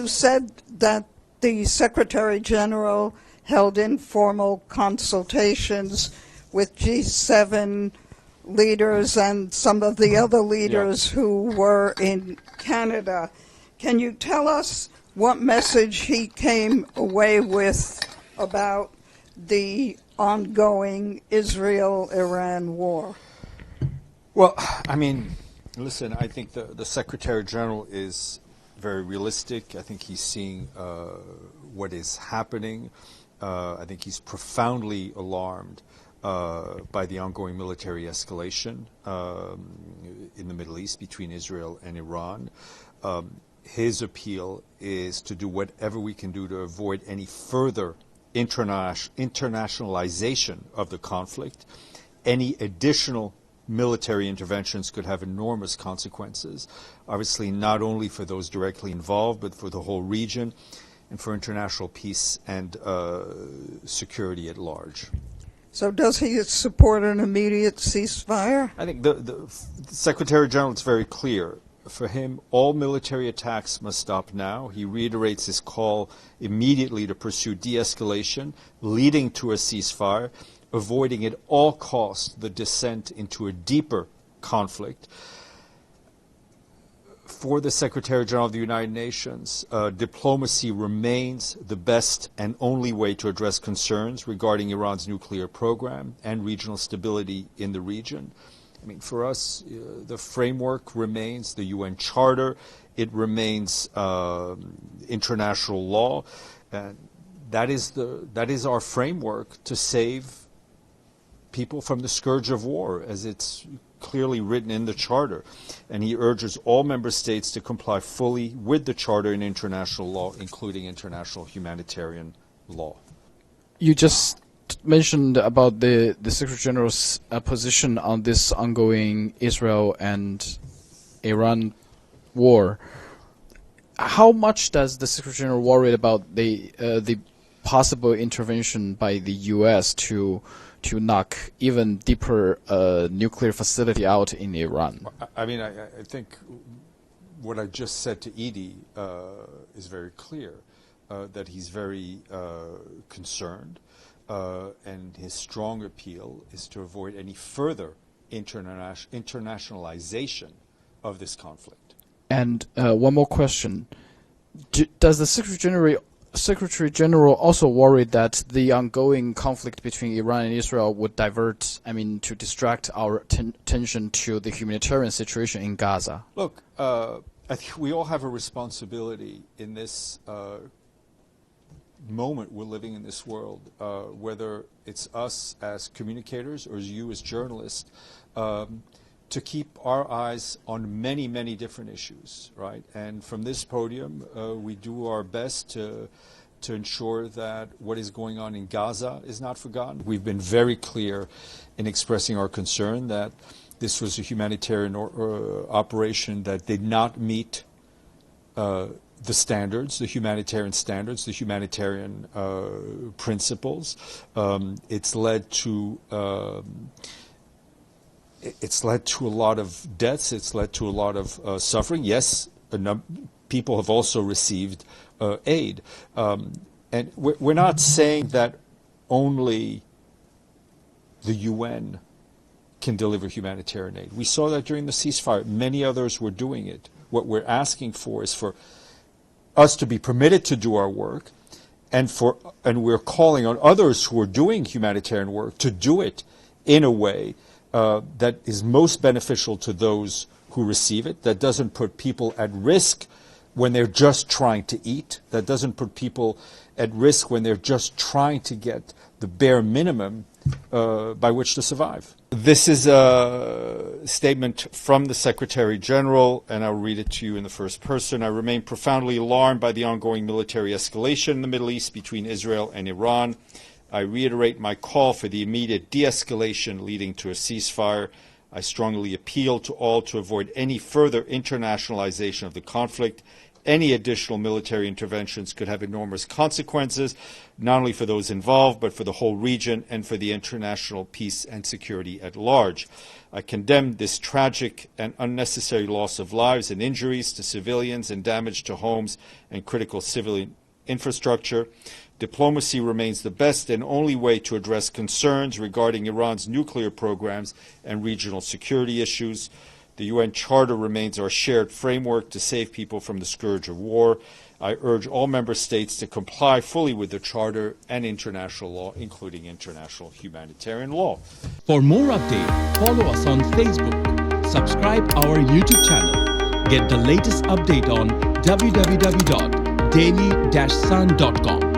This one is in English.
You said that the Secretary General held informal consultations with G7 leaders and some of the other leaders who were in Canada. Can you tell us what message he came away with about the ongoing Israel-Iran war? Well, I mean, listen, I think the Secretary General is very realistic. I think he's seeing what is happening. I think he's profoundly alarmed by the ongoing military escalation in the Middle East between Israel and Iran. His appeal is to do whatever we can do to avoid any further internationalization of the conflict. Any additional military interventions could have enormous consequences, obviously not only for those directly involved, but for the whole region and for international peace and security at large. So does he support an immediate ceasefire? I think the Secretary General is very clear. For him, all military attacks must stop now. He reiterates his call immediately to pursue de-escalation, leading to a ceasefire, avoiding at all costs the descent into a deeper conflict. For the Secretary General of the United Nations, diplomacy remains the best and only way to address concerns regarding Iran's nuclear program and regional stability in the region. I mean, for us, the framework remains the UN Charter. It remains international law. And that is our framework to save people from the scourge of war, as it's clearly written in the Charter. And he urges all member states to comply fully with the Charter and international law, including international humanitarian law. You just mentioned about the Secretary General's position on this ongoing Israel and Iran war. How much does the Secretary General worry about the possible intervention by the U.S. to knock even deeper nuclear facility out in Iran? I mean, I think what I just said to Edie is very clear, that he's very concerned. And his strong appeal is to avoid any further internationalization of this conflict. And one more question. Does the Secretary General also worry that the ongoing conflict between Iran and Israel would divert, to distract our attention to the humanitarian situation in Gaza? Look, I think we all have a responsibility in this moment we're living in this world, whether it's us as communicators or you as journalists, to keep our eyes on many, many different issues, right? And from this podium, we do our best to ensure that what is going on in Gaza is not forgotten. We've been very clear in expressing our concern that this was a humanitarian operation that did not meet the standards, the humanitarian standards, the humanitarian principles. It's led to a lot of deaths. It's led to a lot of suffering. Yes, people have also received aid, and we're not saying that only the UN can deliver humanitarian aid. We saw that during the ceasefire. Many others were doing it. What we're asking for is for us to be permitted to do our work, and we're calling on others who are doing humanitarian work to do it in a way that is most beneficial to those who receive it, that doesn't put people at risk when they're just trying to eat, that doesn't put people at risk when they're just trying to get the bare minimum by which to survive. This is a statement from the Secretary General, and I'll read it to you in the first person. I remain profoundly alarmed by the ongoing military escalation in the Middle East between Israel and Iran. I reiterate my call for the immediate de-escalation leading to a ceasefire. I strongly appeal to all to avoid any further internationalization of the conflict. any additional military interventions could have enormous consequences, not only for those involved, but for the whole region and for the international peace and security at large. I condemn this tragic and unnecessary loss of lives and injuries to civilians and damage to homes and critical civilian infrastructure. Diplomacy remains the best and only way to address concerns regarding Iran's nuclear programs and regional security issues. The UN Charter remains our shared framework to save people from the scourge of war. I urge all member states to comply fully with the Charter and international law, including international humanitarian law. For more updates, follow us on Facebook, subscribe our YouTube channel, get the latest update on www.daily-sun.com.